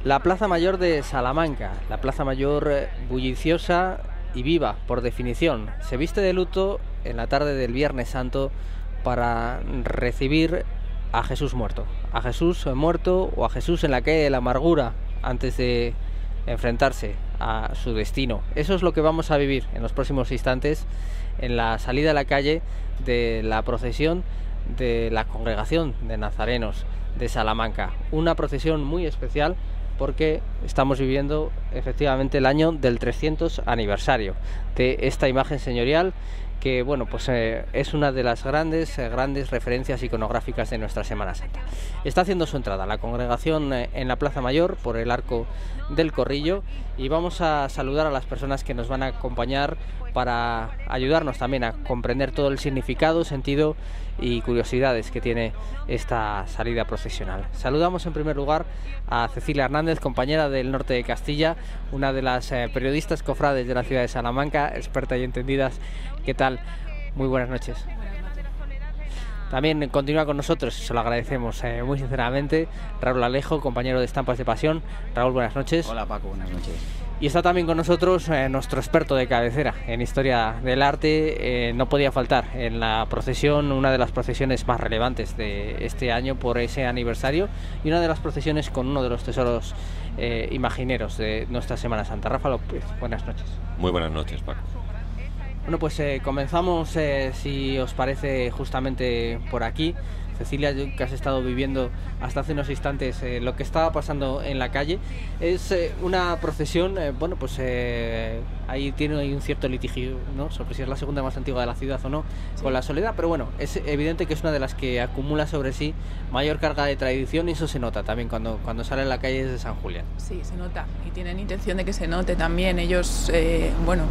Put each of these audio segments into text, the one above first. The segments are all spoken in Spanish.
La Plaza Mayor de Salamanca, la Plaza Mayor bulliciosa y viva, por definición, se viste de luto en la tarde del Viernes Santo para recibir a Jesús muerto o a Jesús en la calle de la amargura antes de enfrentarse a su destino. Eso es lo que vamos a vivir en los próximos instantes en la salida a la calle de la procesión de la Congregación de Nazarenos de Salamanca. Una procesión muy especial porque estamos viviendo efectivamente el año del 300 aniversario de esta imagen señorial que, bueno, pues es una de las grandes referencias iconográficas de nuestra Semana Santa. Está haciendo su entrada la congregación en la Plaza Mayor por el Arco del Corrillo y vamos a saludar a las personas que nos van a acompañar para ayudarnos también a comprender todo el significado, sentido y curiosidades que tiene esta salida procesional. Saludamos en primer lugar a Cecilia Hernández, compañera del Norte de Castilla, una de las periodistas cofrades de la ciudad de Salamanca, experta y entendidas. ¿Qué tal? Muy buenas noches. También continúa con nosotros, se lo agradecemos muy sinceramente, Raúl Alejo, compañero de Estampas de Pasión. Raúl, buenas noches. Hola Paco, buenas noches. Y está también con nosotros nuestro experto de cabecera en historia del arte. No podía faltar en la procesión, una de las procesiones más relevantes de este año por ese aniversario y una de las procesiones con uno de los tesoros imagineros de nuestra Semana Santa. Rafa López, buenas noches. Muy buenas noches, Paco. Bueno, pues comenzamos, si os parece, justamente por aquí. Cecilia, que has estado viviendo hasta hace unos instantes lo que estaba pasando en la calle, es una procesión, bueno, pues ahí tiene un cierto litigio, ¿no?, sobre si es la segunda más antigua de la ciudad o no, sí, con la Soledad, pero bueno, es evidente que es una de las que acumula sobre sí mayor carga de tradición y eso se nota también cuando sale en la calle de San Julián. Sí, se nota y tienen intención de que se note también. Ellos, bueno,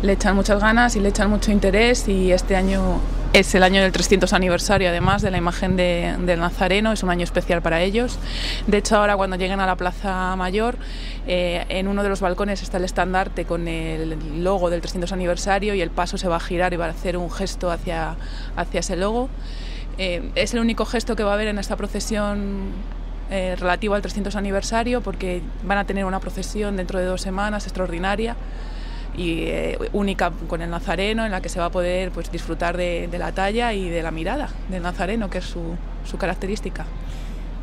le echan muchas ganas y le echan mucho interés y este año es el año del 300 aniversario, además de la imagen del Nazareno, es un año especial para ellos. De hecho, ahora cuando lleguen a la Plaza Mayor, en uno de los balcones está el estandarte con el logo del 300 aniversario y el paso se va a girar y va a hacer un gesto hacia ese logo. Es el único gesto que va a haber en esta procesión relativo al 300 aniversario, porque van a tener una procesión dentro de 2 semanas extraordinaria y única con el Nazareno, en la que se va a poder, pues, disfrutar de la talla y de la mirada del Nazareno, que es su característica.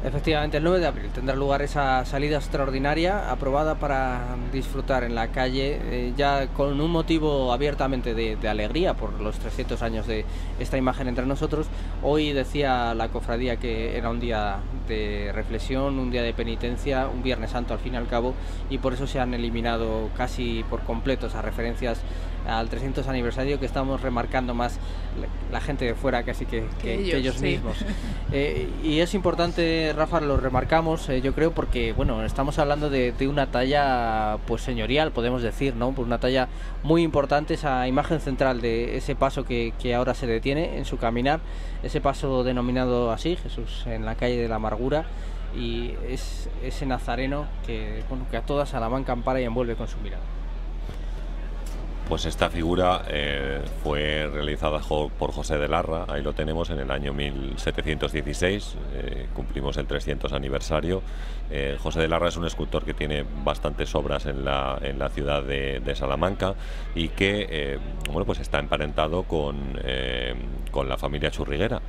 Efectivamente, el 9 de abril tendrá lugar esa salida extraordinaria aprobada para disfrutar en la calle, ya con un motivo abiertamente de alegría por los 300 años de esta imagen entre nosotros. Hoy decía la cofradía que era un día de reflexión, un día de penitencia, un Viernes Santo al fin y al cabo, y por eso se han eliminado casi por completo esas referencias al 300 aniversario, que estamos remarcando más la gente de fuera casi que ellos sí mismos. Y es importante, Rafa, lo remarcamos, yo creo, porque bueno, estamos hablando de una talla pues señorial, podemos decir, ¿no? Por una talla muy importante, esa imagen central de ese paso que ahora se detiene en su caminar, ese paso denominado así, Jesús en la calle de la amargura, y es ese Nazareno que, bueno, que a toda Salamanca ampara y envuelve con su mirada. Pues esta figura fue realizada por José de Larra, ahí lo tenemos, en el año 1716, cumplimos el 300 aniversario. José de Larra es un escultor que tiene bastantes obras en la ciudad de Salamanca y que bueno, pues está emparentado con la familia Churriguera.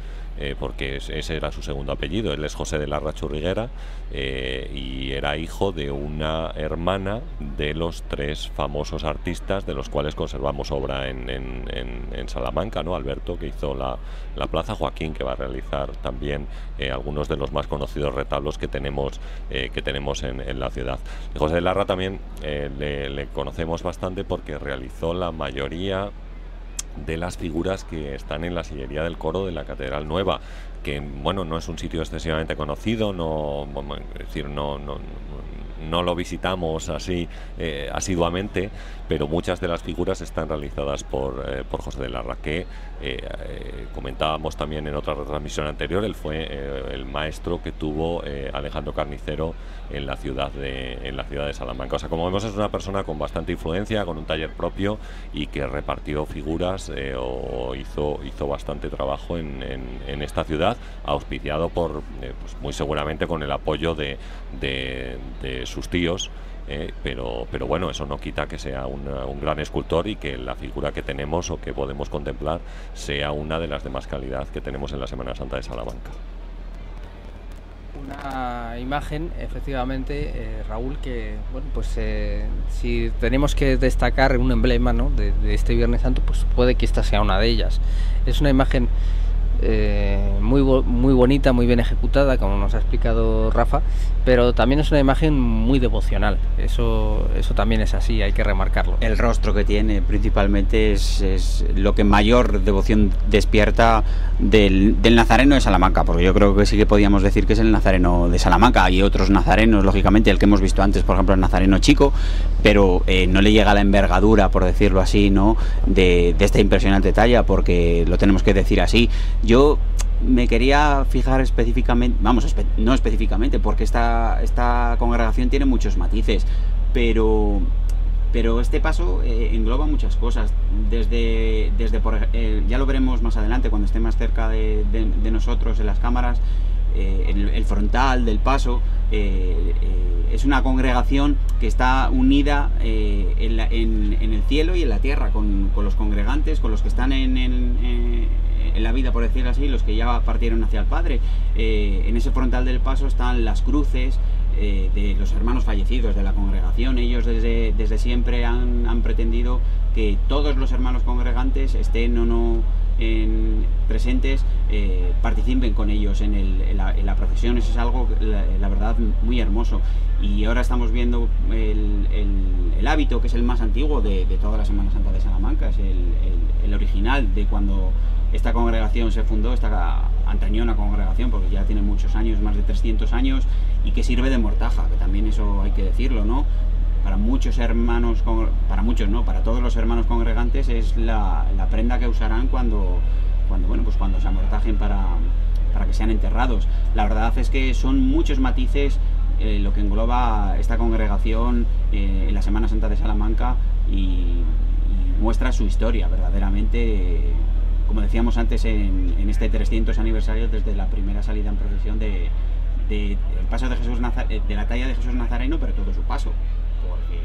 Porque ese era su segundo apellido. Él es José de Larra Churriguera y era hijo de una hermana de los 3 famosos artistas de los cuales conservamos obra en Salamanca, ¿no? Alberto, que hizo la plaza, Joaquín, que va a realizar también algunos de los más conocidos retablos que tenemos en la ciudad. José de Larra también le conocemos bastante porque realizó la mayoría de las figuras que están en la sillería del coro de la Catedral Nueva, que bueno, no es un sitio excesivamente conocido, es decir, no lo visitamos así asiduamente, pero muchas de las figuras están realizadas por José de Larra, que comentábamos también en otra retransmisión anterior. Él fue el maestro que tuvo Alejandro Carnicero en la ciudad de Salamanca. O sea, como vemos, es una persona con bastante influencia, con un taller propio y que repartió figuras semanas hizo bastante trabajo en esta ciudad, auspiciado por, pues muy seguramente con el apoyo de sus tíos. Pero bueno, eso no quita que sea un gran escultor y que la figura que tenemos o que podemos contemplar sea una de las de más calidad que tenemos en la Semana Santa de Salamanca. Una imagen, efectivamente, Raúl, que bueno, pues si tenemos que destacar un emblema, ¿no?, de este Viernes Santo, pues puede que esta sea una de ellas. Es una imagen muy bonita, muy bien ejecutada, como nos ha explicado Rafa, pero también es una imagen muy devocional. Eso también es así, hay que remarcarlo. El rostro que tiene principalmente es lo que mayor devoción despierta del Nazareno de Salamanca, porque yo creo que sí que podíamos decir que es el Nazareno de Salamanca. Hay otros nazarenos, lógicamente, el que hemos visto antes, por ejemplo, el Nazareno chico, pero no le llega la envergadura, por decirlo así, ¿no?, de esta impresionante talla, porque lo tenemos que decir así. Yo me quería fijar específicamente, no específicamente, porque esta congregación tiene muchos matices, pero este paso engloba muchas cosas, desde ya lo veremos más adelante cuando esté más cerca de nosotros en las cámaras. El frontal del paso es una congregación que está unida en el cielo y en la tierra, con los congregantes, con los que están en la vida, por decirlo así, los que ya partieron hacia el Padre. En ese frontal del paso están las cruces de los hermanos fallecidos de la congregación. Ellos desde siempre han pretendido que todos los hermanos congregantes, estén o no presentes, participen con ellos en la procesión. Eso es algo, la verdad, muy hermoso. Y ahora estamos viendo el hábito, que es el más antiguo de toda la Semana Santa de Salamanca. Es el original de cuando esta congregación se fundó, esta antañona congregación, porque ya tiene muchos años, más de 300 años, y que sirve de mortaja, que también eso hay que decirlo, ¿no? Para muchos hermanos, para todos los hermanos congregantes es la prenda que usarán cuando se amortajen para que sean enterrados. La verdad es que son muchos matices lo que engloba esta congregación en la Semana Santa de Salamanca, y muestra su historia verdaderamente. Como decíamos antes, en este 300 aniversario, desde la primera salida en procesión del paso de Jesús de la talla de Jesús Nazareno, pero todo su paso, porque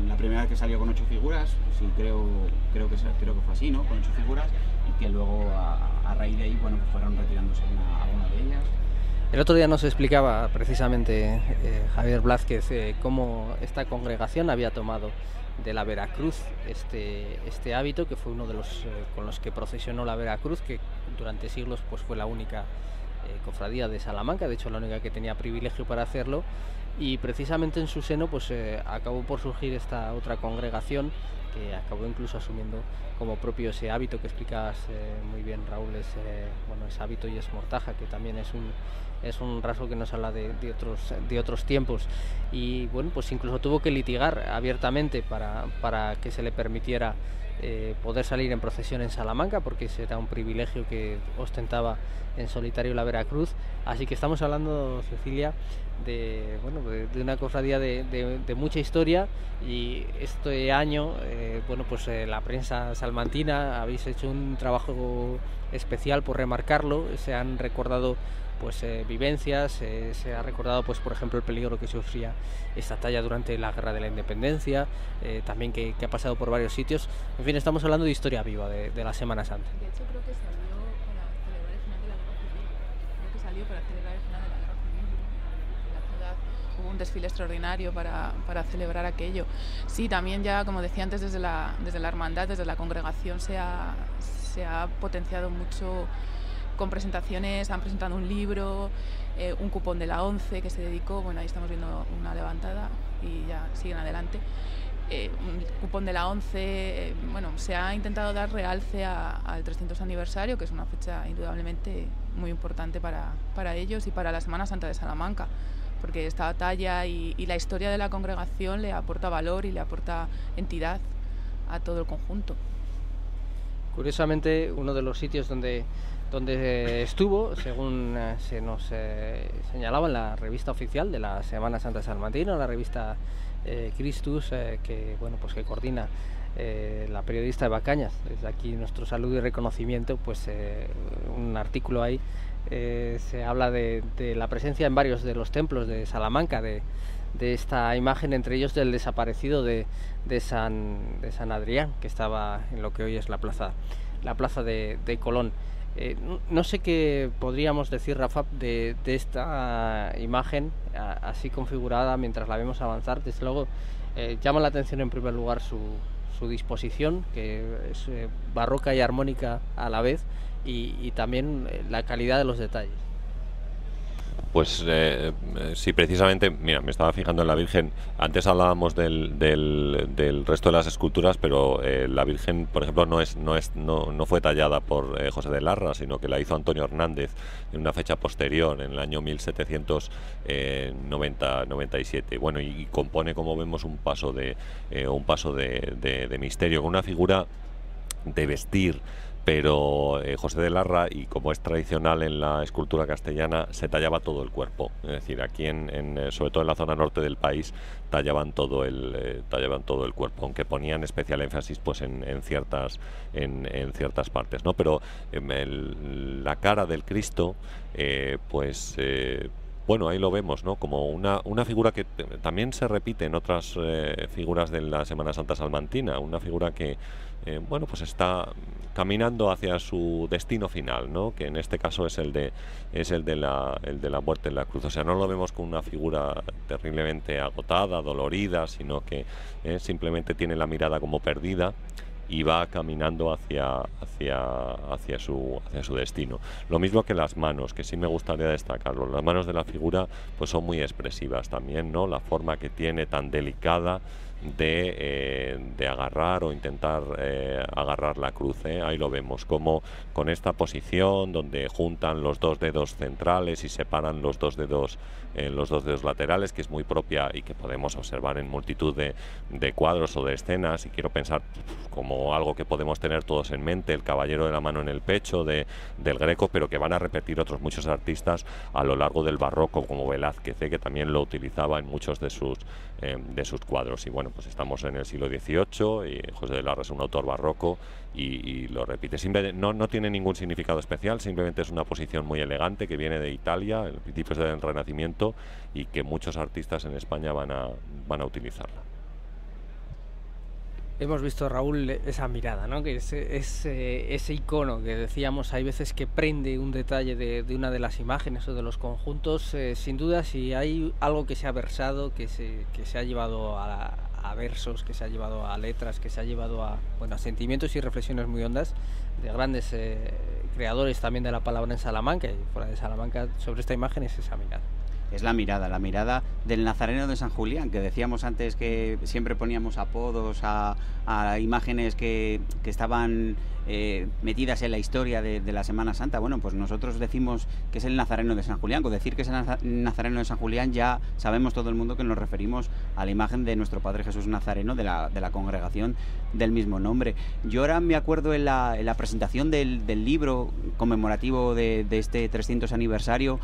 la primera vez que salió con 8 figuras, sí, creo que fue así, ¿no?, con 8 figuras, y que luego a raíz de ahí, bueno, pues fueron retirándose alguna de ellas. El otro día nos explicaba precisamente Javier Blázquez cómo esta congregación había tomado de la Veracruz este hábito, que fue uno de los con los que procesionó la Veracruz, que durante siglos pues fue la única cofradía de Salamanca, de hecho la única que tenía privilegio para hacerlo, y precisamente en su seno pues acabó por surgir esta otra congregación que acabó incluso asumiendo como propio ese hábito que explicabas muy bien, Raúl, es hábito y es mortaja, que también es un rasgo que nos habla de otros tiempos. Y bueno, pues incluso tuvo que litigar abiertamente para que se le permitiera poder salir en procesión en Salamanca, porque ese era un privilegio que ostentaba en solitario la Veracruz. Así que estamos hablando, Cecilia, de una cofradía de mucha historia, y este año la prensa salmantina habéis hecho un trabajo especial por remarcarlo. Se han recordado vivencias, se ha recordado por ejemplo el peligro que sufría esta talla durante la Guerra de la Independencia, también que ha pasado por varios sitios. En fin, estamos hablando de historia viva de la Semana Santa. De hecho, creo que salió para celebrar el final de la Guerra Civil. En la ciudad hubo un desfile extraordinario para celebrar aquello. Sí, también ya, como decía antes, desde la hermandad, desde la congregación se ha potenciado mucho con presentaciones. Han presentado un libro, un cupón de la 11 que se dedicó, ahí estamos viendo una levantada y ya siguen adelante, un cupón de la 11, se ha intentado dar realce al 300 aniversario, que es una fecha indudablemente muy importante para ellos y para la Semana Santa de Salamanca, porque esta talla y la historia de la congregación le aporta valor y le aporta entidad a todo el conjunto. Curiosamente, uno de los sitios donde estuvo, según se nos señalaba en la revista oficial de la Semana Santa Salmantina, la revista Christus, que coordina la periodista Eva Cañas. Desde aquí nuestro saludo y reconocimiento. Pues un artículo ahí se habla de la presencia en varios de los templos de Salamanca de esta imagen, entre ellos del desaparecido de San Adrián, que estaba en lo que hoy es la plaza de Colón. No sé qué podríamos decir, Rafa, de esta imagen así configurada mientras la vemos avanzar. Desde luego llama la atención en primer lugar su disposición, que es barroca y armónica a la vez, y también la calidad de los detalles. Pues sí, precisamente, mira, me estaba fijando en la Virgen. Antes hablábamos del resto de las esculturas, pero la Virgen, por ejemplo, no fue tallada por José de Larra, sino que la hizo Antonio Hernández en una fecha posterior, en el año 1797. Bueno, y compone, como vemos, un paso de misterio, con una figura de vestir. Pero José de Larra, y como es tradicional en la escultura castellana, se tallaba todo el cuerpo. Es decir, aquí sobre todo en la zona norte del país tallaban todo el cuerpo, aunque ponían especial énfasis pues en ciertas partes, ¿no? Pero la cara del Cristo, bueno, ahí lo vemos, ¿no? Como una figura que también se repite en otras figuras de la Semana Santa salmantina, una figura que bueno, pues está caminando hacia su destino final, ¿no? Que en este caso es el de la muerte en la cruz. O sea, no lo vemos con una figura terriblemente agotada, dolorida, sino que simplemente tiene la mirada como perdida y va caminando hacia su destino. Lo mismo que las manos, que sí me gustaría destacarlo. Las manos de la figura pues son muy expresivas también, ¿no? La forma que tiene tan delicada de agarrar o intentar agarrar la cruz, ahí lo vemos, como con esta posición donde juntan los dos dedos centrales y separan los dos dedos laterales, que es muy propia y que podemos observar en multitud de cuadros o de escenas, y quiero pensar como algo que podemos tener todos en mente, el caballero de la mano en el pecho del Greco, pero que van a repetir otros muchos artistas a lo largo del barroco, como Velázquez, que también lo utilizaba en muchos de sus cuadros. Y bueno, pues estamos en el siglo XVIII y José de Larra es un autor barroco y lo repite. No tiene ningún significado especial, simplemente es una posición muy elegante que viene de Italia, en principios del Renacimiento, y que muchos artistas en España van a utilizarla. Hemos visto, Raúl, esa mirada, ¿no? Que es ese icono que decíamos, hay veces que prende un detalle de una de las imágenes o de los conjuntos. Sin duda, si hay algo que se ha versado, que se ha llevado a versos, que se ha llevado a letras, que se ha llevado a sentimientos y reflexiones muy hondas de grandes creadores también de la palabra en Salamanca y fuera de Salamanca, sobre esta imagen, es esa mirada. Es la mirada del Nazareno de San Julián, que decíamos antes que siempre poníamos apodos a imágenes que estaban metidas en la historia de la Semana Santa. Bueno, pues nosotros decimos que es el Nazareno de San Julián. Con decir que es el Nazareno de San Julián ya sabemos todo el mundo que nos referimos a la imagen de nuestro Padre Jesús Nazareno, de la congregación del mismo nombre. Yo ahora me acuerdo en la presentación del libro conmemorativo de este 300 aniversario,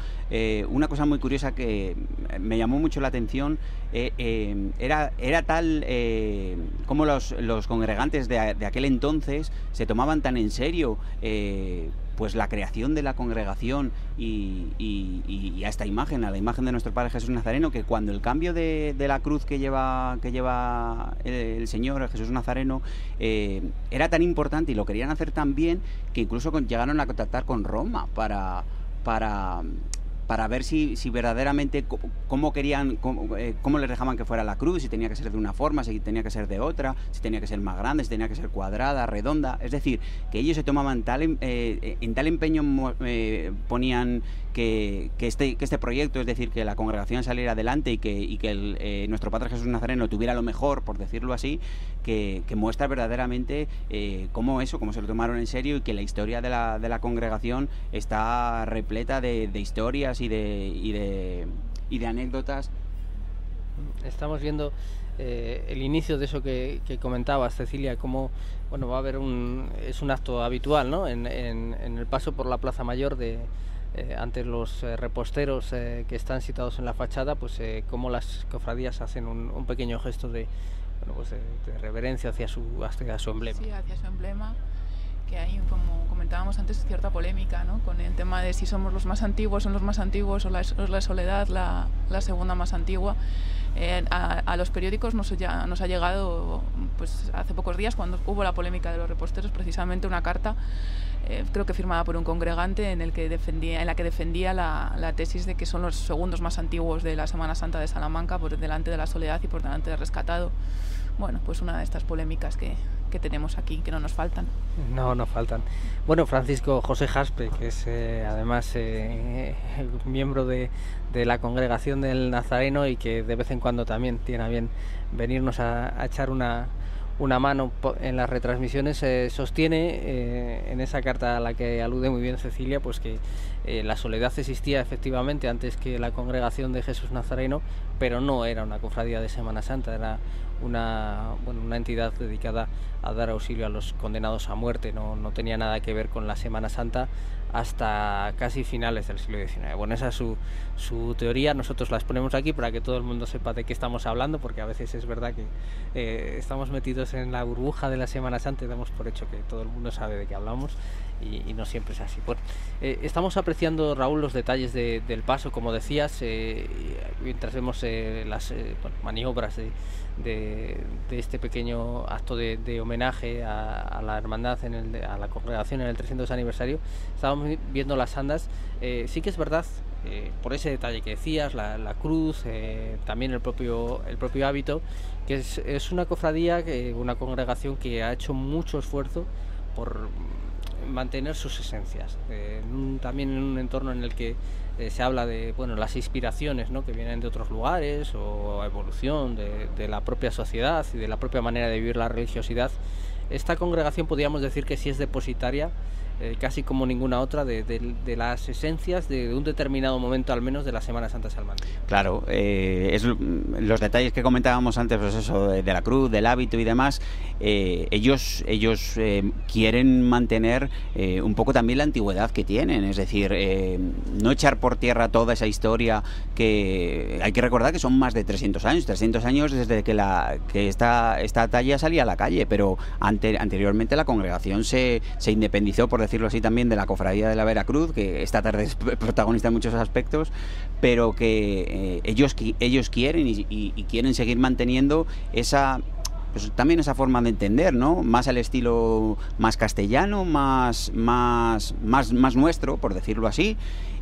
una cosa muy curiosa que me llamó mucho la atención, era tal como los congregantes de aquel entonces se tomaban tan en serio pues la creación de la congregación y a esta imagen, a la imagen de nuestro Padre Jesús Nazareno, que cuando el cambio de la cruz que lleva el Señor, el Jesús Nazareno, era tan importante y lo querían hacer tan bien que incluso llegaron a contactar con Roma para ver si verdaderamente cómo querían, cómo les dejaban que fuera la cruz, si tenía que ser de una forma, si tenía que ser de otra, si tenía que ser más grande, si tenía que ser cuadrada, redonda. Es decir, que ellos se tomaban en tal empeño, ponían que este proyecto, es decir, que la congregación saliera adelante y que nuestro Padre Jesús Nazareno tuviera lo mejor, por decirlo así, que muestra verdaderamente cómo se lo tomaron en serio, y que la historia de la congregación está repleta de historias y de anécdotas. Estamos viendo el inicio de eso que comentabas, Cecilia, como va a haber es un acto habitual, ¿no? En el paso por la Plaza Mayor ante los reposteros que están situados en la fachada, pues como las cofradías hacen un pequeño gesto de bueno, pues de reverencia hacia su emblema. Sí, hacia su emblema, que hay, como comentábamos antes, cierta polémica, ¿no?, con el tema de si somos los más antiguos, son los más antiguos, o la Soledad la segunda más antigua. A los periódicos nos ha llegado, pues hace pocos días, cuando hubo la polémica de los reposteros, precisamente una carta, creo que firmada por un congregante, en la que defendía la tesis de que son los segundos más antiguos de la Semana Santa de Salamanca, por delante de la Soledad y por delante del Rescatado. Bueno, pues una de estas polémicas que tenemos aquí, que no nos faltan. No faltan. Bueno, Francisco José Jaspe, que es además miembro de la Congregación del Nazareno, y que de vez en cuando también tiene a bien venirnos a echar una mano en las retransmisiones, sostiene en esa carta a la que alude muy bien Cecilia, pues que la Soledad existía efectivamente antes que la Congregación de Jesús Nazareno, pero no era una cofradía de Semana Santa, era una entidad dedicada a dar auxilio a los condenados a muerte, no tenía nada que ver con la Semana Santa hasta casi finales del siglo XIX. Bueno, esa es su teoría. Nosotros la exponemos aquí para que todo el mundo sepa de qué estamos hablando, porque a veces es verdad que estamos metidos en la burbuja de la Semana Santa y damos por hecho que todo el mundo sabe de qué hablamos, y no siempre es así. Bueno, estamos apreciando, Raúl, los detalles del paso, como decías, mientras vemos las maniobras de este pequeño acto de homenaje a la hermandad, a la congregación en el 300 aniversario. Estábamos viendo las andas. Sí que es verdad, por ese detalle que decías, la cruz, también el propio hábito, que es una cofradía, una congregación que ha hecho mucho esfuerzo por mantener sus esencias, también en un entorno en el que se habla de las inspiraciones, ¿no?, que vienen de otros lugares, o evolución de la propia sociedad y de la propia manera de vivir la religiosidad. Esta congregación podríamos decir que sí es depositaria, casi como ninguna otra, de las esencias de un determinado momento, al menos, de la Semana Santa salmantina. Claro, los detalles que comentábamos antes, pues eso, de la cruz, del hábito y demás, ellos quieren mantener un poco también la antigüedad que tienen, es decir, no echar por tierra toda esa historia, que hay que recordar que son más de 300 años desde que esta talla salía a la calle, pero anteriormente la congregación se independizó, por decirlo así, también de la Cofradía de la Veracruz, que esta tarde es protagonista en muchos aspectos, pero que ellos quieren y quieren seguir manteniendo pues también esa forma de entender, ¿no?, más al estilo más castellano, más nuestro, por decirlo así.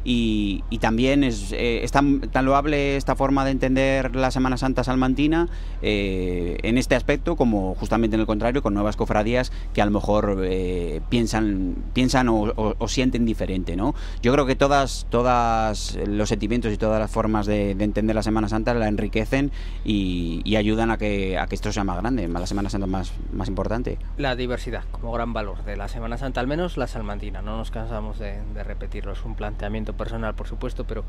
Y también es tan loable esta forma de entender la Semana Santa salmantina en este aspecto, como justamente en el contrario, con nuevas cofradías que a lo mejor piensan o sienten diferente, ¿no? Yo creo que todos los sentimientos y todas las formas de entender la Semana Santa la enriquecen y ayudan a que esto sea más grande, la Semana Santa más importante. La diversidad como gran valor de la Semana Santa, al menos la salmantina, no nos cansamos de repetirlo. Es un planteamiento personal, por supuesto, pero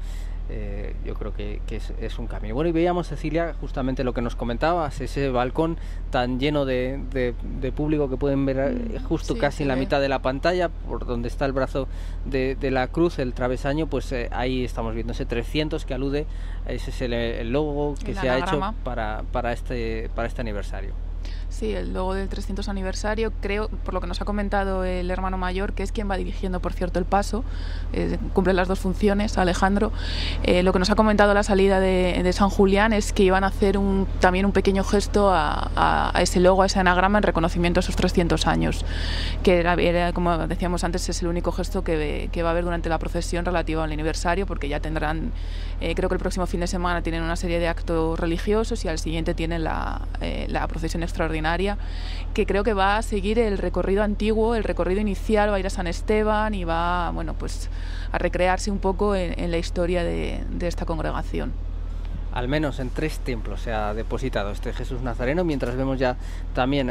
yo creo que es un camino. Bueno, y veíamos, Cecilia, justamente lo que nos comentabas, ese balcón tan lleno de público que pueden ver justo casi en la mitad de la pantalla, por donde está el brazo de la cruz, el travesaño, pues ahí estamos viendo ese 300 que alude, ese es el logo que se ha hecho para este aniversario. Sí, el logo del 300 aniversario, creo, por lo que nos ha comentado el hermano mayor, que es quien va dirigiendo, por cierto, el paso, cumple las dos funciones, Alejandro. Lo que nos ha comentado a la salida de San Julián es que iban a hacer también un pequeño gesto a ese logo, a ese anagrama, en reconocimiento a esos 300 años, que era, como decíamos antes, es el único gesto que va a haber durante la procesión relativo al aniversario, porque ya tendrán, creo que el próximo fin de semana tienen una serie de actos religiosos y al siguiente tienen la procesión extraordinaria, que creo que va a seguir el recorrido antiguo, el recorrido inicial, va a ir a San Esteban y va, pues a recrearse un poco en la historia de esta congregación. Al menos en 3 templos se ha depositado este Jesús Nazareno, mientras vemos ya también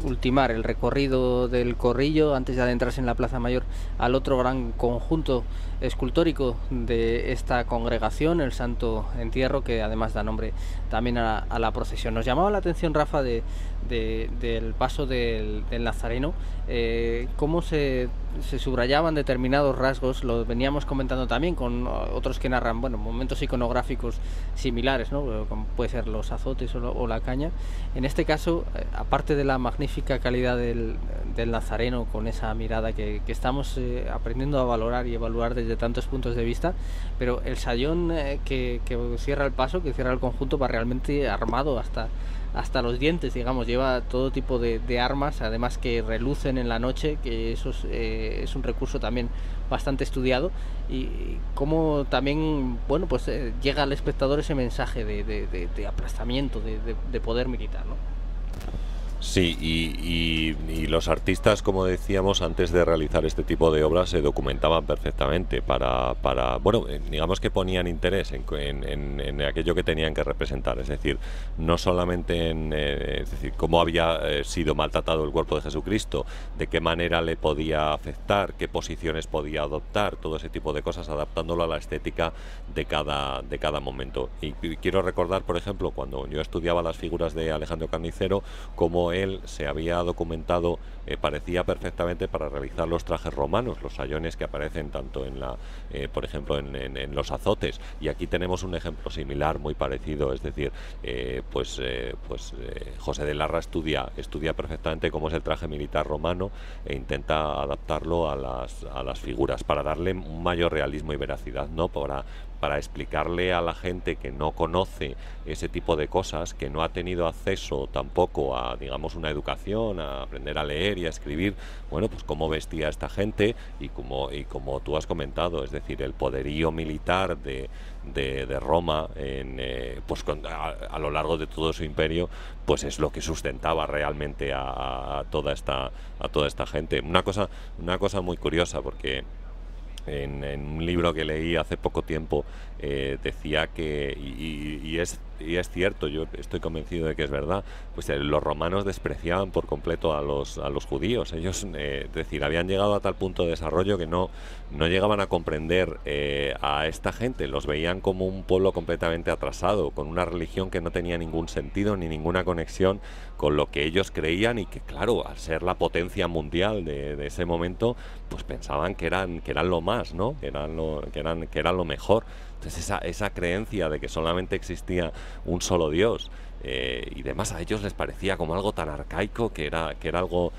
ultimar el recorrido del Corrillo, antes de adentrarse en la Plaza Mayor, al otro gran conjunto escultórico de esta congregación, el Santo Entierro, que además da nombre también a la procesión. Nos llamaba la atención, Rafa, de del paso del Nazareno, cómo se subrayaban determinados rasgos. Lo veníamos comentando también con otros que narran momentos iconográficos similares, ¿no? Como puede ser los azotes o la caña. En este caso, aparte de la magnífica calidad del Nazareno, con esa mirada que estamos aprendiendo a valorar y evaluar desde tantos puntos de vista, pero el sayón que cierra el paso, que cierra el conjunto, va realmente armado hasta los dientes, digamos. Lleva todo tipo de armas, además que relucen en la noche, que eso es un recurso también bastante estudiado, y cómo también llega al espectador ese mensaje de aplastamiento, de poder militar, ¿no? Sí, y los artistas, como decíamos, antes de realizar este tipo de obras se documentaban perfectamente para digamos que ponían interés en aquello que tenían que representar, es decir, no solamente es decir, cómo había sido maltratado el cuerpo de Jesucristo, de qué manera le podía afectar, qué posiciones podía adoptar, todo ese tipo de cosas, adaptándolo a la estética de cada momento. Y quiero recordar, por ejemplo, cuando yo estudiaba las figuras de Alejandro Carnicero, cómo él se había documentado, parecía perfectamente para realizar los trajes romanos, los sayones que aparecen tanto por ejemplo, en los azotes. Y aquí tenemos un ejemplo similar, muy parecido, es decir, José de Larra estudia perfectamente cómo es el traje militar romano e intenta adaptarlo a las figuras para darle un mayor realismo y veracidad, ¿no? Para explicarle a la gente que no conoce ese tipo de cosas, que no ha tenido acceso tampoco a, digamos, una educación, a aprender a leer y a escribir, pues cómo vestía esta gente y como tú has comentado, es decir, el poderío militar de Roma a lo largo de todo su imperio, pues es lo que sustentaba realmente a toda esta gente. Una cosa muy curiosa, porque en un libro que leí hace poco tiempo decía que, y es cierto, yo estoy convencido de que es verdad, pues los romanos despreciaban por completo a los judíos. Ellos, es decir, habían llegado a tal punto de desarrollo que no llegaban a comprender a esta gente, los veían como un pueblo completamente atrasado, con una religión que no tenía ningún sentido ni ninguna conexión con lo que ellos creían, y que, claro, al ser la potencia mundial de ese momento, pues pensaban que eran lo más, ¿no? que eran lo mejor. Entonces esa creencia de que solamente existía un solo Dios y demás, a ellos les parecía como algo tan arcaico que era algo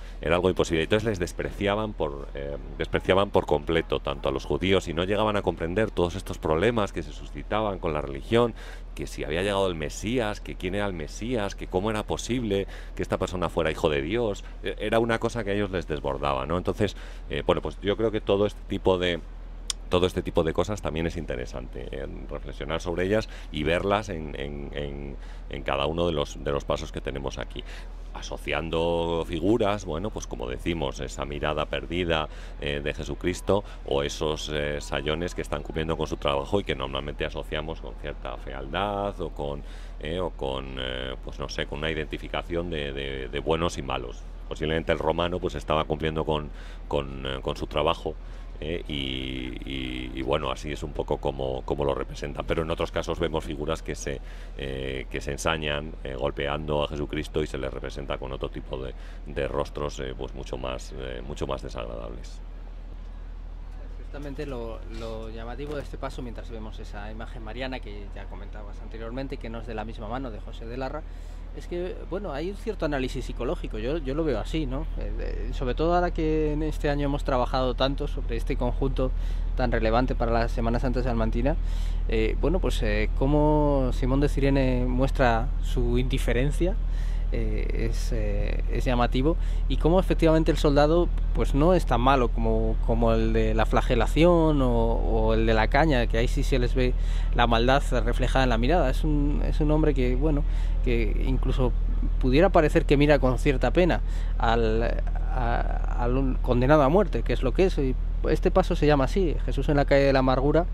imposible. Entonces les despreciaban por completo, tanto a los judíos, y no llegaban a comprender todos estos problemas que se suscitaban con la religión, que si había llegado el Mesías, que quién era el Mesías, que cómo era posible que esta persona fuera hijo de Dios. Era una cosa que a ellos les desbordaba, ¿no? Entonces, pues yo creo que todo este tipo de cosas también es interesante, reflexionar sobre ellas y verlas en cada uno de los pasos que tenemos aquí, asociando figuras, pues como decimos, esa mirada perdida de Jesucristo, o esos sayones que están cumpliendo con su trabajo y que normalmente asociamos con cierta fealdad o con pues no sé, con una identificación de buenos y malos. Posiblemente el romano pues estaba cumpliendo con su trabajo. Y así es un poco como lo representan, pero en otros casos vemos figuras que se ensañan golpeando a Jesucristo, y se les representa con otro tipo de rostros pues mucho más desagradables. Justamente lo llamativo de este paso, mientras vemos esa imagen mariana que ya comentabas anteriormente, que no es de la misma mano de José de Larra, es que hay un cierto análisis psicológico. Yo lo veo así, ¿no? Sobre todo ahora que en este año hemos trabajado tanto sobre este conjunto tan relevante para la Semana Santa salmantina, cómo Simón de Cirene muestra su indiferencia. Es llamativo, y cómo efectivamente el soldado pues no es tan malo como el de la flagelación o el de la caña, que ahí sí se les ve la maldad reflejada en la mirada. Es un hombre que incluso pudiera parecer que mira con cierta pena al condenado a muerte, que es lo que es. Y este paso se llama así, Jesús en la calle de la amargura,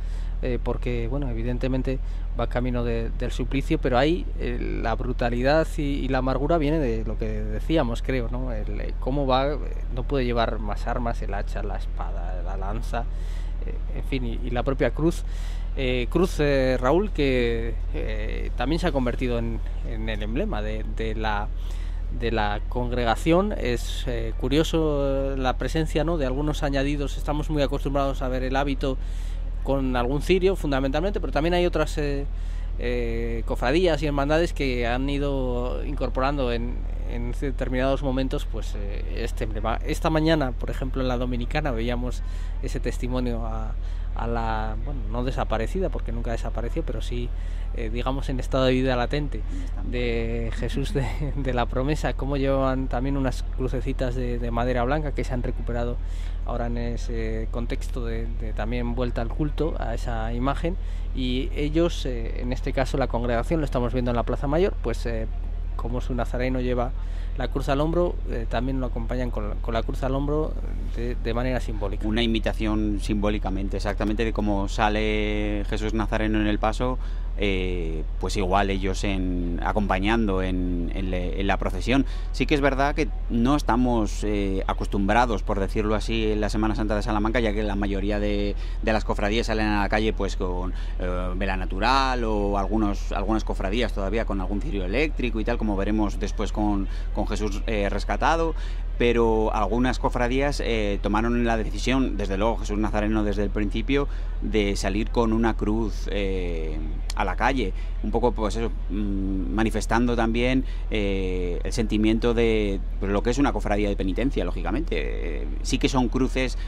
porque evidentemente va camino del suplicio, pero ahí la brutalidad y la amargura viene de lo que decíamos, creo, ¿no? Cómo no puede llevar más armas, el hacha, la espada, la lanza, en fin, y la propia cruz. Raúl, que también se ha convertido en el emblema de de la congregación. Es curioso la presencia, ¿no?, de algunos añadidos. Estamos muy acostumbrados a ver el hábito con algún cirio fundamentalmente, pero también hay otras cofradías y hermandades que han ido incorporando en determinados momentos pues este emblema. Esta mañana, por ejemplo, en la Dominicana veíamos ese testimonio a la, bueno, no desaparecida porque nunca desapareció, pero sí digamos en estado de vida latente de Jesús de la Promesa, cómo llevaban también unas crucecitas de madera blanca que se han recuperado ahora en ese contexto de también vuelta al culto a esa imagen, y ellos, en este caso la congregación, lo estamos viendo en la Plaza Mayor, pues como su nazareno lleva la cruz al hombro, también lo acompañan con la cruz al hombro de manera simbólica. Una imitación simbólicamente, exactamente, de cómo sale Jesús Nazareno en el paso, pues igual ellos acompañando en la procesión. Sí que es verdad que no estamos acostumbrados, por decirlo así, en la Semana Santa de Salamanca, ya que la mayoría de las cofradías salen a la calle pues con vela natural, o algunas cofradías todavía con algún cirio eléctrico y tal, como veremos después con Jesús rescatado. Pero algunas cofradías tomaron la decisión, desde luego Jesús Nazareno desde el principio, de salir con una cruz a la calle, un poco pues eso, manifestando también el sentimiento de pues, lo que es una cofradía de penitencia, lógicamente. Sí que son cruces,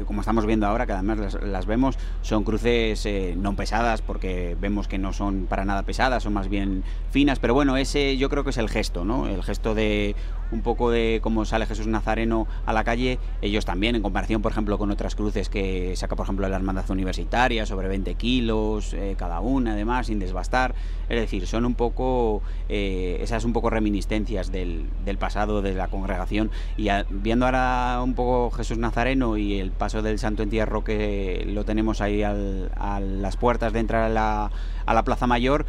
como estamos viendo ahora, que además las vemos, son cruces no pesadas, porque vemos que no son para nada pesadas, son más bien finas, pero bueno, ese yo creo que es el gesto, ¿no? El gesto de un poco de cómo sale Jesús Nazareno a la calle. Ellos también, en comparación por ejemplo con otras cruces que saca por ejemplo la Hermandad Universitaria, sobre 20 kilos cada una, además, sin desbastar. Es decir, son un poco esas un poco reminiscencias del pasado de la congregación. Y viendo ahora un poco Jesús Nazareno y el paso del Santo Entierro, que lo tenemos ahí a las puertas de entrar a la Plaza Mayor,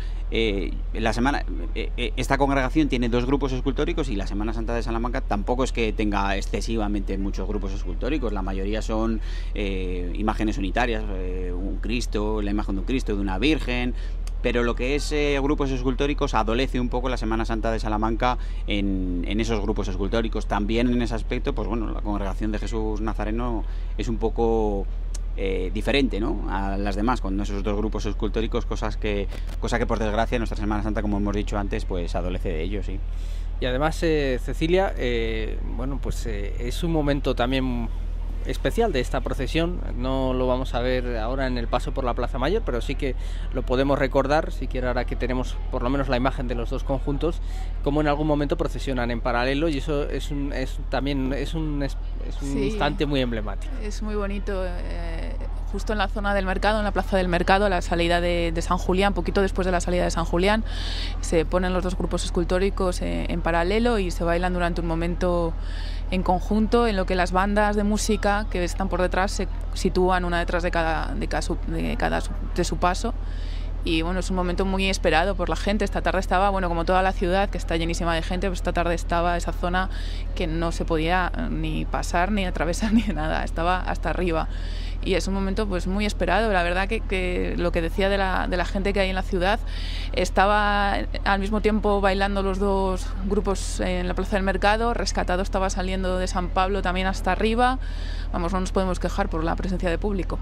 esta congregación tiene 2 grupos escultóricos, y la Semana Santa de Salamanca tampoco es que tenga excesivamente muchos grupos escultóricos. La mayoría son imágenes unitarias, un Cristo, la imagen de un Cristo, de una Virgen. Pero lo que es grupos escultóricos, adolece un poco la Semana Santa de Salamanca en esos grupos escultóricos. También en ese aspecto, pues bueno, la congregación de Jesús Nazareno es un poco diferente, ¿no?, a las demás, con esos 2 grupos escultóricos, cosa que por desgracia nuestra Semana Santa, como hemos dicho antes, pues adolece de ello, sí. Y además, Cecilia, bueno, pues es un momento también especial de esta procesión. No lo vamos a ver ahora en el paso por la Plaza Mayor, pero sí que lo podemos recordar, siquiera ahora que tenemos por lo menos la imagen de los 2 conjuntos, como en algún momento procesionan en paralelo, y eso es un sí, instante muy emblemático. Es muy bonito, justo en la zona del mercado, en la plaza del mercado, a la salida de San Julián, poquito después de la salida de San Julián, se ponen los 2 grupos escultóricos en paralelo y se bailan durante un momento en conjunto, en lo que las bandas de música que están por detrás se sitúan una detrás de su paso. Y bueno, es un momento muy esperado por la gente. Esta tarde estaba, bueno, como toda la ciudad, que está llenísima de gente, pues esta tarde estaba esa zona que no se podía ni pasar, ni atravesar, ni nada, estaba hasta arriba. Y es un momento pues muy esperado. La verdad que lo que decía de la gente que hay en la ciudad, estaba al mismo tiempo bailando los 2 grupos en la Plaza del Mercado. Rescatado estaba saliendo de San Pablo también hasta arriba. Vamos, no nos podemos quejar por la presencia de público.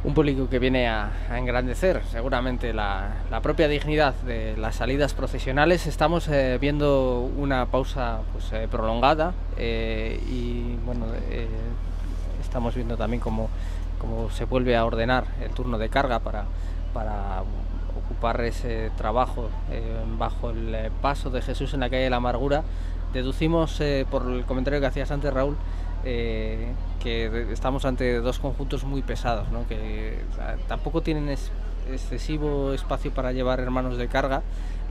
Un público que viene a engrandecer seguramente la propia dignidad de las salidas procesionales. Estamos viendo una pausa pues, prolongada y bueno, estamos viendo también cómo se vuelve a ordenar el turno de carga para ocupar ese trabajo bajo el paso de Jesús en la calle de la Amargura. Deducimos por el comentario que hacías antes, Raúl, que estamos ante 2 conjuntos muy pesados, ¿no?, que tampoco tienen excesivo espacio para llevar hermanos de carga,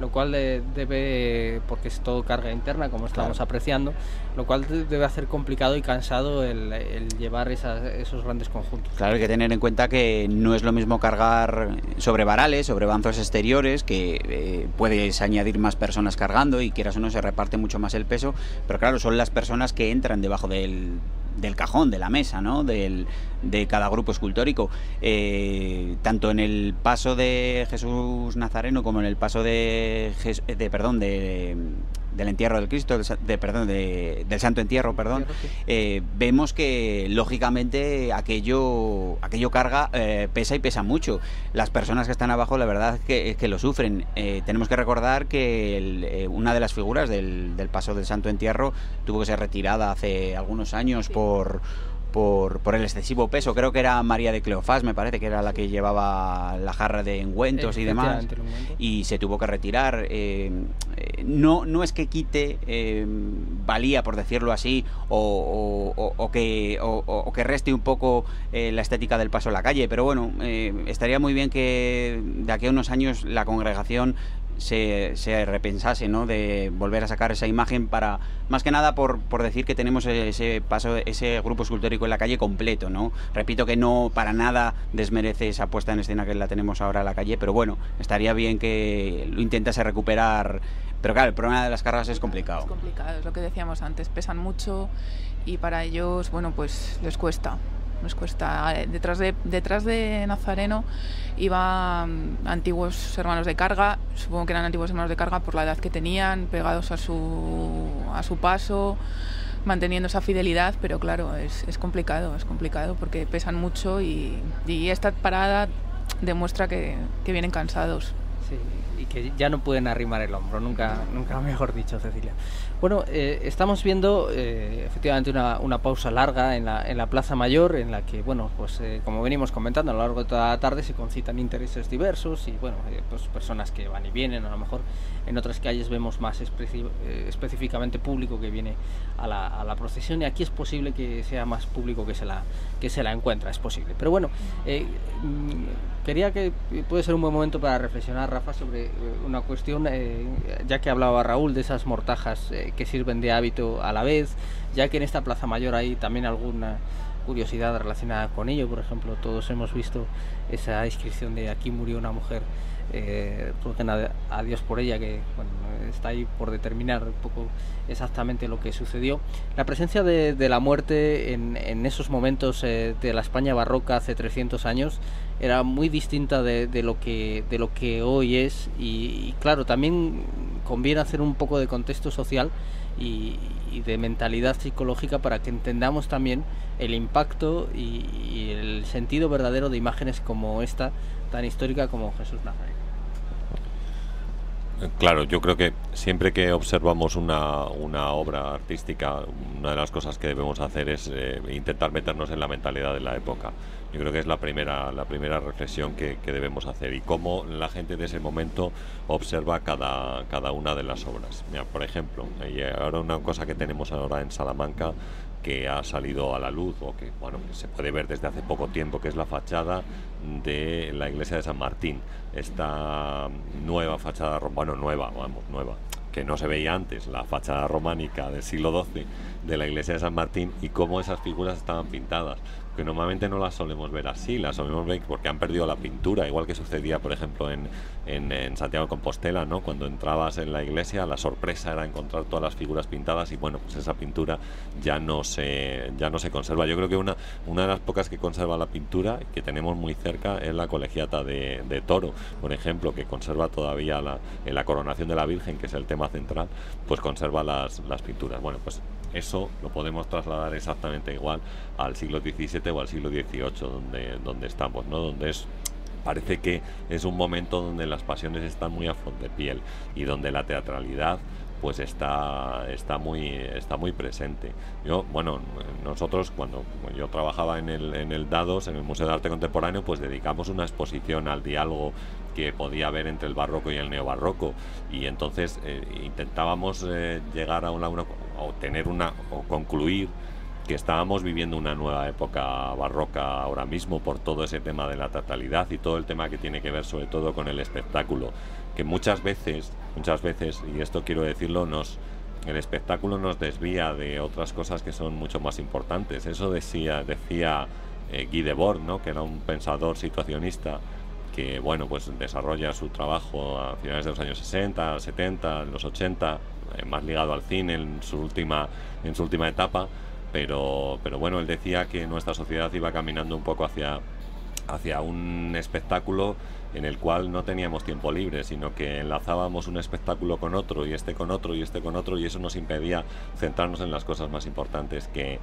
lo cual debe, porque es todo carga interna, como estamos apreciando, lo cual debe hacer complicado y cansado el llevar esos grandes conjuntos. Claro, hay que tener en cuenta que no es lo mismo cargar sobre varales, sobre banzos exteriores, que puedes añadir más personas cargando y quieras o no se reparte mucho más el peso, pero claro, son las personas que entran debajo del del cajón, de la mesa, ¿no? De cada grupo escultórico. Tanto en el paso de Jesús Nazareno como en el paso del entierro del Cristo, del Santo Entierro, perdón, vemos que lógicamente aquello carga, pesa y pesa mucho. Las personas que están abajo, la verdad es que lo sufren. Tenemos que recordar que una de las figuras del paso del Santo Entierro tuvo que ser retirada hace algunos años por el excesivo peso. Creo que era María de Cleofás, me parece que era la que llevaba la jarra de ungüentos y demás, y se tuvo que retirar. No es que quite valía, por decirlo así, o que reste un poco la estética del paso a la calle, pero bueno, estaría muy bien que de aquí a unos años la congregación se repensase, ¿no? De volver a sacar esa imagen, para más que nada por decir que tenemos ese grupo escultórico en la calle completo, ¿no? Repito que no para nada desmerece esa puesta en escena que la tenemos ahora en la calle, pero bueno, estaría bien que lo intentase recuperar. Pero claro, el problema de las cargas es complicado. Es complicado, es lo que decíamos antes, pesan mucho y para ellos, bueno, pues les cuesta. Detrás de Nazareno iban antiguos hermanos de carga, supongo que eran antiguos hermanos de carga por la edad que tenían, pegados a su paso, manteniendo esa fidelidad, pero claro, es complicado porque pesan mucho y esta parada demuestra que vienen cansados. Sí, y que ya no pueden arrimar el hombro, nunca mejor dicho, Cecilia. Bueno, estamos viendo efectivamente una pausa larga en la Plaza Mayor, en la que, bueno, pues como venimos comentando a lo largo de toda la tarde, se concitan intereses diversos y, bueno, pues personas que van y vienen. A lo mejor en otras calles vemos más específicamente público que viene a la procesión, y aquí es posible que sea más público que se la encuentra, es posible. Pero bueno, quería que puede ser un buen momento para reflexionar, Rafa, sobre una cuestión, ya que hablaba Raúl de esas mortajas que sirven de hábito a la vez, ya que en esta Plaza Mayor hay también alguna curiosidad relacionada con ello. Por ejemplo, todos hemos visto esa inscripción de "aquí murió una mujer, rueguen a Dios por ella", que bueno, está ahí por determinar un poco exactamente lo que sucedió. La presencia de la muerte en esos momentos de la España barroca hace 300 años era muy distinta de lo que hoy es, y claro, también conviene hacer un poco de contexto social y de mentalidad psicológica para que entendamos también el impacto y el sentido verdadero de imágenes como esta, tan histórica como Jesús Nazareno. Claro, yo creo que siempre que observamos una obra artística, una de las cosas que debemos hacer es intentar meternos en la mentalidad de la época. Yo creo que es la primera reflexión que debemos hacer, y cómo la gente de ese momento observa cada una de las obras. Mira, por ejemplo, y ahora una cosa que tenemos ahora en Salamanca, que ha salido a la luz, o que bueno, que se puede ver desde hace poco tiempo, que es la fachada de la iglesia de San Martín. Esta nueva fachada nueva, que no se veía antes, la fachada románica del siglo XII de la iglesia de San Martín, y cómo esas figuras estaban pintadas, que normalmente no las solemos ver así, las solemos ver porque han perdido la pintura, igual que sucedía, por ejemplo, en Santiago de Compostela, ¿no? Cuando entrabas en la iglesia, la sorpresa era encontrar todas las figuras pintadas, y bueno, pues esa pintura ya no se conserva. Yo creo que una de las pocas que conserva la pintura, que tenemos muy cerca, es la Colegiata de Toro, por ejemplo, que conserva todavía en la coronación de la Virgen, que es el tema central, pues conserva las pinturas. Bueno, pues eso lo podemos trasladar exactamente igual al siglo XVII o al siglo XVIII, donde estamos, ¿no? Donde parece que es un momento donde las pasiones están muy a flor de piel, y donde la teatralidad pues está muy presente. Nosotros, cuando yo trabajaba en el Dados, en el Museo de Arte Contemporáneo, pues dedicamos una exposición al diálogo que podía haber entre el barroco y el neobarroco, y entonces intentábamos llegar a concluir que estábamos viviendo una nueva época barroca ahora mismo, por todo ese tema de la teatralidad y todo el tema que tiene que ver sobre todo con el espectáculo, que muchas veces, y esto quiero decirlo, el espectáculo nos desvía de otras cosas que son mucho más importantes. Eso decía Guy Debord, ¿no? Que era un pensador situacionista que bueno, pues desarrolla su trabajo a finales de los años 60, 70, los 80, más ligado al cine en su última etapa, pero bueno, él decía que nuestra sociedad iba caminando un poco hacia un espectáculo en el cual no teníamos tiempo libre, sino que enlazábamos un espectáculo con otro, y este con otro, y este con otro, y eso nos impedía centrarnos en las cosas más importantes que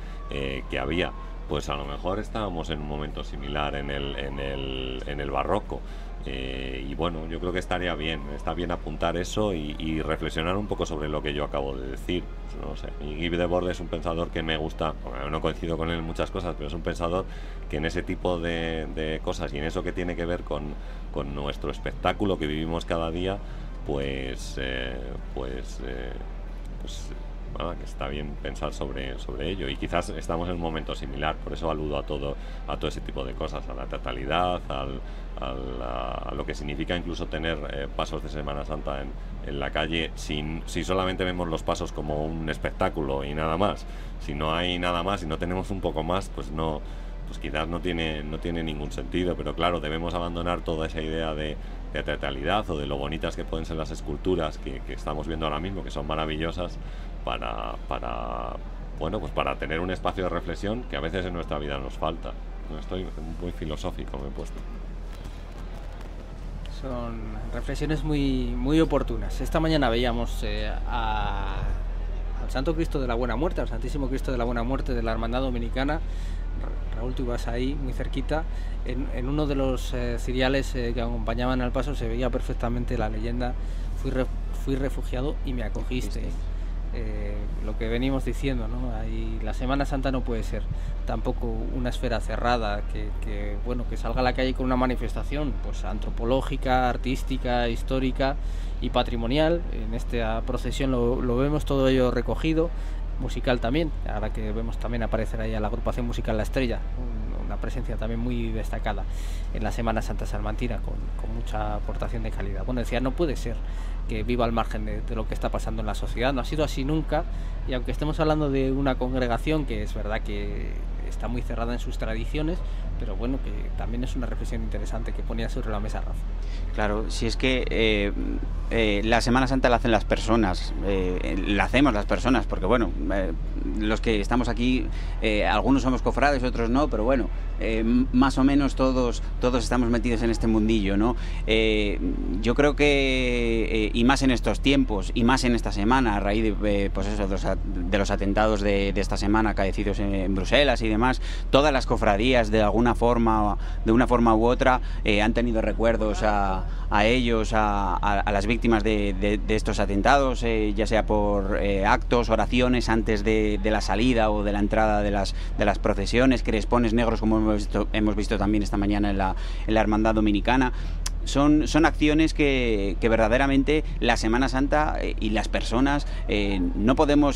había. Pues a lo mejor estábamos en un momento similar en el barroco. Y bueno, yo creo que está bien apuntar eso y reflexionar un poco sobre lo que yo acabo de decir. No sé, y Guy Debord es un pensador que me gusta, no coincido con él en muchas cosas, pero es un pensador que en ese tipo de cosas y en eso que tiene que ver con nuestro espectáculo que vivimos cada día, pues que está bien pensar sobre ello, y quizás estamos en un momento similar. Por eso aludo a todo ese tipo de cosas, a la teatralidad, a lo que significa incluso tener pasos de Semana Santa en la calle, si solamente vemos los pasos como un espectáculo y nada más. Si no hay nada más y no tenemos un poco más, pues quizás no tiene ningún sentido. Pero claro, debemos abandonar toda esa idea de teatralidad o de lo bonitas que pueden ser las esculturas que estamos viendo ahora mismo, que son maravillosas, para tener un espacio de reflexión que a veces en nuestra vida nos falta. Estoy muy filosófico, me he puesto. Son reflexiones muy, muy oportunas. Esta mañana veíamos al Santo Cristo de la Buena Muerte, al Santísimo Cristo de la Buena Muerte de la Hermandad Dominicana. Raúl, tú ibas ahí, muy cerquita. En uno de los ciriales que acompañaban al paso se veía perfectamente la leyenda: fui refugiado y me acogiste. Lo que venimos diciendo, ¿no? Ahí, la Semana Santa no puede ser tampoco una esfera cerrada que salga a la calle con una manifestación pues antropológica, artística, histórica y patrimonial. En esta procesión lo vemos todo ello recogido, musical también, ahora que vemos también aparecer ahí a la agrupación musical La Estrella, una presencia también muy destacada en la Semana Santa salmantina, con mucha aportación de calidad. Bueno, decía, no puede ser que viva al margen de lo que está pasando en la sociedad, no ha sido así nunca, y aunque estemos hablando de una congregación que es verdad que está muy cerrada en sus tradiciones, pero bueno, que también es una reflexión interesante que ponía sobre la mesa Rafa. Claro, si es que la Semana Santa la hacen las personas, la hacemos las personas, porque bueno, los que estamos aquí, algunos somos cofrades, otros no, pero bueno, más o menos todos estamos metidos en este mundillo, ¿no? Yo creo que, y más en estos tiempos, y más en esta semana, a raíz de los atentados de esta semana acaecidos en Bruselas y demás, todas las cofradías de una forma u otra han tenido recuerdos a ellos, a las víctimas de estos atentados, ya sea por actos, oraciones antes de la salida o de la entrada de las procesiones, crespones negros, como hemos visto también esta mañana en la Hermandad Dominicana. Son acciones que verdaderamente la Semana Santa y las personas no podemos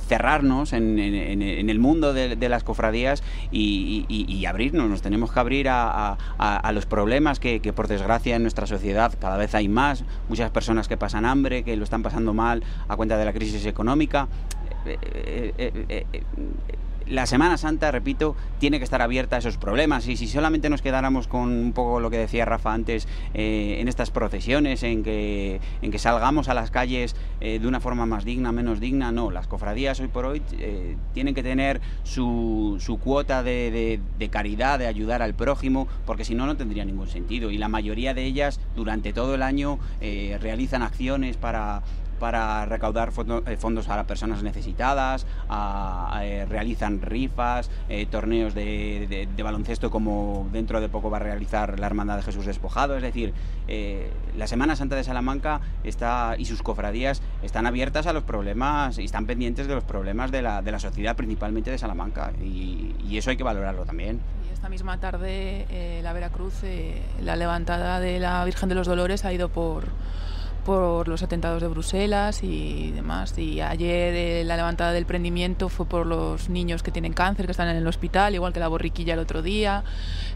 cerrarnos en el mundo de las cofradías y abrirnos. Nos tenemos que abrir a los problemas que por desgracia en nuestra sociedad cada vez hay muchas personas que pasan hambre, que lo están pasando mal a cuenta de la crisis económica. La Semana Santa, repito, tiene que estar abierta a esos problemas, y si solamente nos quedáramos con un poco lo que decía Rafa antes, en estas procesiones, en que salgamos a las calles de una forma más digna, menos digna, no, las cofradías hoy por hoy tienen que tener su cuota de caridad, de ayudar al prójimo, porque si no, no tendría ningún sentido, y la mayoría de ellas durante todo el año realizan acciones para recaudar fondos a las personas necesitadas, realizan rifas, torneos de baloncesto, como dentro de poco va a realizar la Hermandad de Jesús Despojado. Es decir, la Semana Santa de Salamanca y sus cofradías están abiertas a los problemas y están pendientes de los problemas de la sociedad, principalmente de Salamanca, y eso hay que valorarlo también. Esta misma tarde la Veracruz, la levantada de la Virgen de los Dolores ha ido por los atentados de Bruselas y demás, y ayer la levantada del prendimiento fue por los niños que tienen cáncer, que están en el hospital, igual que la borriquilla el otro día.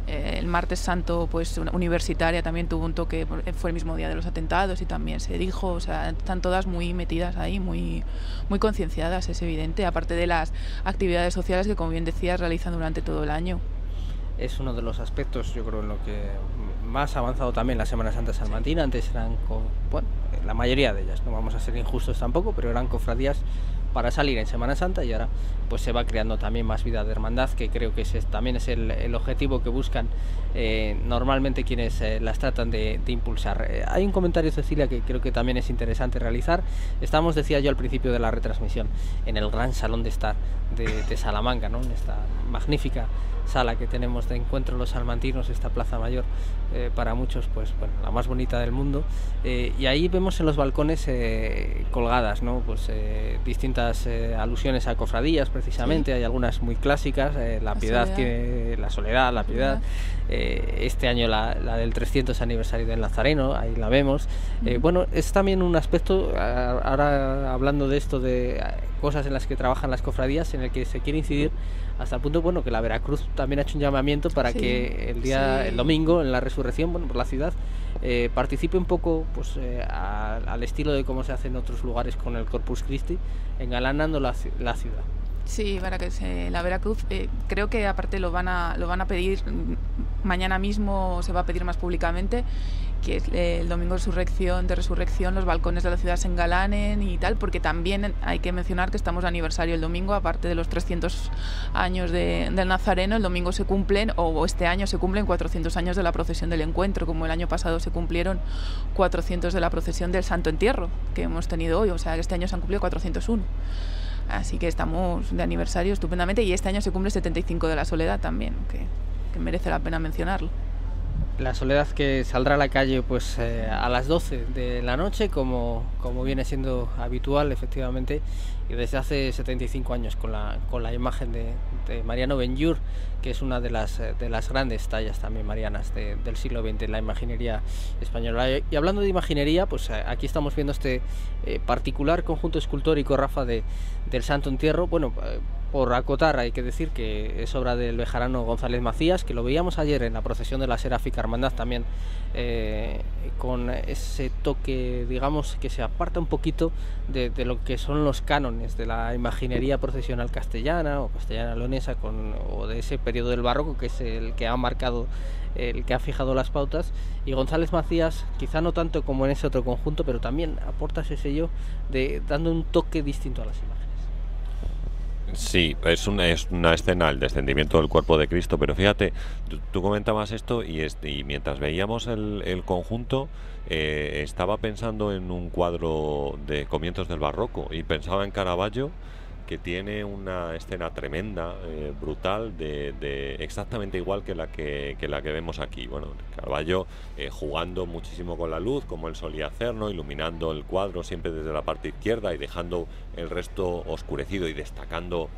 El martes santo, pues una universitaria también tuvo un toque, fue el mismo día de los atentados y también se dijo, o sea, están todas muy metidas ahí, muy concienciadas, es evidente, aparte de las actividades sociales que, como bien decías, realizan durante todo el año. Es uno de los aspectos, yo creo, en lo que más ha avanzado también la Semana Santa salmantina. Antes eran la mayoría de ellas, no vamos a ser injustos tampoco, pero eran cofradías para salir en Semana Santa, y ahora pues se va creando también más vida de hermandad, que creo que también es el objetivo que buscan normalmente quienes las tratan de impulsar. Hay un comentario, Cecilia, que creo que también es interesante realizar. Estamos, decía yo al principio de la retransmisión, en el gran salón de estar de Salamanca, ¿no? En esta magnífica sala que tenemos de encuentro los salmantinos, esta Plaza Mayor, para muchos pues bueno, la más bonita del mundo, y ahí vemos en los balcones colgadas, ¿no? Pues distintas alusiones a cofradías, precisamente. Sí. Hay algunas muy clásicas, la Piedad Soledad. Tiene la Soledad, la Piedad, este año la del 300 aniversario del Nazareno, ahí la vemos. Bueno, es también un aspecto, ahora hablando de esto, de cosas en las que trabajan las cofradías, en el que se quiere incidir hasta el punto, bueno, que la Veracruz también ha hecho un llamamiento para que el domingo, en la resurrección, bueno, por la ciudad, participe un poco pues al estilo de cómo se hace en otros lugares con el Corpus Christi, engalanando la ciudad. Sí, para que la Veracruz, creo que aparte lo van a pedir mañana mismo, se va a pedir más públicamente, que es el domingo de resurrección, los balcones de la ciudad se engalanen y tal, porque también hay que mencionar que estamos de aniversario el domingo, aparte de los 300 años del Nazareno, el domingo se cumplen, o este año se cumplen 400 años de la procesión del Encuentro, como el año pasado se cumplieron 400 de la procesión del Santo Entierro, que hemos tenido hoy, o sea que este año se han cumplido 401. Así que estamos de aniversario estupendamente, y este año se cumple 75 de la Soledad también, que merece la pena mencionarlo. La Soledad, que saldrá a la calle pues a las 12 de la noche, como viene siendo habitual, efectivamente, y desde hace 75 años con la imagen de Mariano Benlloch, que es una de las grandes tallas también marianas del siglo XX en la imaginería española. Y hablando de imaginería, pues aquí estamos viendo este particular conjunto escultórico, Rafa, del Santo Entierro. Bueno, por acotar, hay que decir que es obra del bejarano González Macías, que lo veíamos ayer en la procesión de la Seráfica Hermandad también, con ese toque, digamos, que se aparta un poquito de lo que son los cánones de la imaginería procesional castellana o castellana leonesa, o de ese periodo del barroco, que es el que ha marcado, el que ha fijado las pautas. Y González Macías, quizá no tanto como en ese otro conjunto, pero también aporta ese sello dando un toque distinto a las imágenes. Sí, es una escena, el descendimiento del cuerpo de Cristo, pero fíjate, tú comentabas esto y mientras veíamos el conjunto, estaba pensando en un cuadro de comienzos del barroco y pensaba en Caravaggio, que tiene una escena tremenda, brutal, de exactamente igual que la que vemos aquí. Bueno, Caravaggio jugando muchísimo con la luz, como él solía hacer, ¿no? Iluminando el cuadro siempre desde la parte izquierda y dejando el resto oscurecido y destacando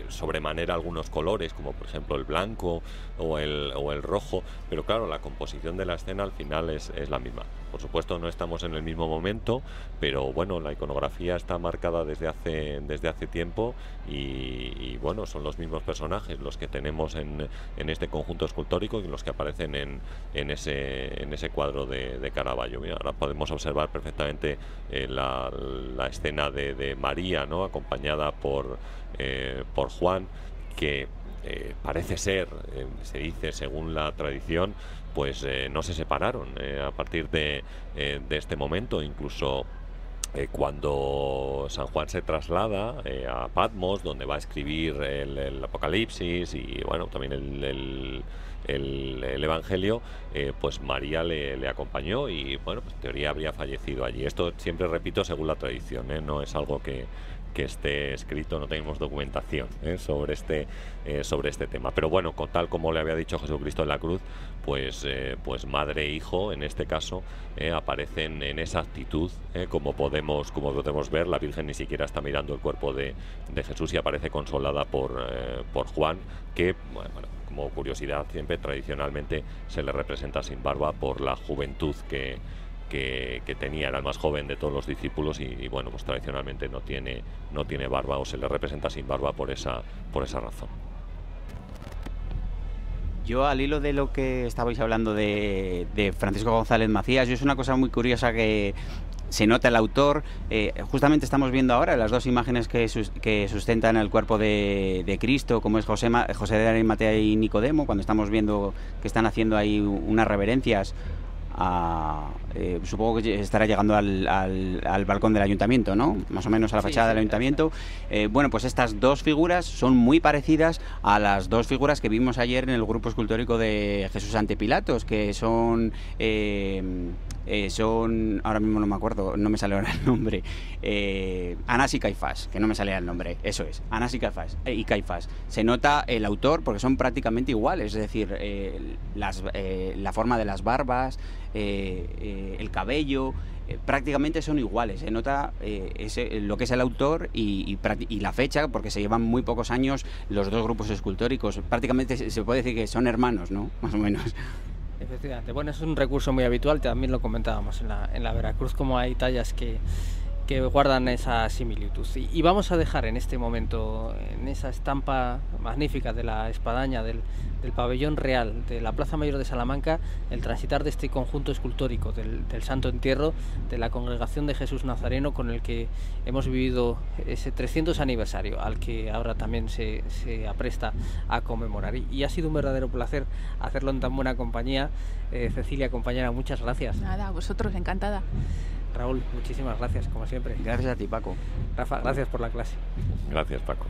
sobremanera algunos colores, como por ejemplo el blanco o el rojo, pero claro, la composición de la escena al final es la misma. Por supuesto no estamos en el mismo momento, pero bueno, la iconografía está marcada desde hace tiempo y bueno, son los mismos personajes los que tenemos en este conjunto escultórico y los que aparecen en ese cuadro de Caravaggio. Mira, ahora podemos observar perfectamente la escena de María, ¿no? Acompañada por Juan, que parece ser, se dice según la tradición, pues no se separaron a partir de este momento. Incluso cuando San Juan se traslada a Patmos, donde va a escribir el Apocalipsis y bueno, también el Evangelio, pues María le acompañó y bueno, pues en teoría habría fallecido allí. Esto siempre repito según la tradición, no es algo que esté escrito, no tenemos documentación sobre este tema, pero bueno, tal como le había dicho Jesucristo en la cruz, pues madre e hijo en este caso aparecen en esa actitud, como podemos ver. La Virgen ni siquiera está mirando el cuerpo de Jesús y aparece consolada por Juan, que bueno, como curiosidad, siempre tradicionalmente se le representa sin barba por la juventud que tenía, era el más joven de todos los discípulos y bueno, pues tradicionalmente no tiene barba, o se le representa sin barba por esa razón. Yo, al hilo de lo que estabais hablando de Francisco González Macías, es una cosa muy curiosa que se nota el autor. Justamente estamos viendo ahora las dos imágenes que sustentan el cuerpo de Cristo, como es José de Arimatea y Nicodemo, cuando estamos viendo que están haciendo ahí unas reverencias supongo que estará llegando al balcón del ayuntamiento, ¿no? Más o menos a la fachada del ayuntamiento. Bueno, pues estas dos figuras son muy parecidas a las dos figuras que vimos ayer en el grupo escultórico de Jesús ante Pilatos, que son, ahora mismo no me acuerdo, no me sale ahora el nombre, Anás y Caifás, que no me sale el nombre, eso es, Anás y Caifás. Se nota el autor porque son prácticamente iguales, es decir, la forma de las barbas, el cabello, prácticamente son iguales. Se nota lo que es el autor y la fecha, porque se llevan muy pocos años los dos grupos escultóricos. Prácticamente se puede decir que son hermanos, ¿no? Más o menos. Efectivamente. Bueno, es un recurso muy habitual, también lo comentábamos en la Veracruz, como hay tallas que guardan esa similitud. Y vamos a dejar en este momento, en esa estampa magnífica de la espadaña del pabellón real de la Plaza Mayor de Salamanca, el transitar de este conjunto escultórico del Santo Entierro de la Congregación de Jesús Nazareno, con el que hemos vivido ese 300 aniversario, al que ahora también se apresta a conmemorar. Y ha sido un verdadero placer hacerlo en tan buena compañía. Cecilia, compañera, muchas gracias. Nada, a vosotros, encantada. Raúl, muchísimas gracias, como siempre. Gracias a ti, Paco. Rafa, gracias por la clase. Gracias, Paco.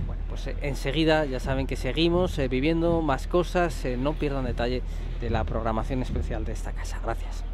Bueno, pues enseguida ya saben que seguimos viviendo más cosas. No pierdan detalle de la programación especial de esta casa. Gracias.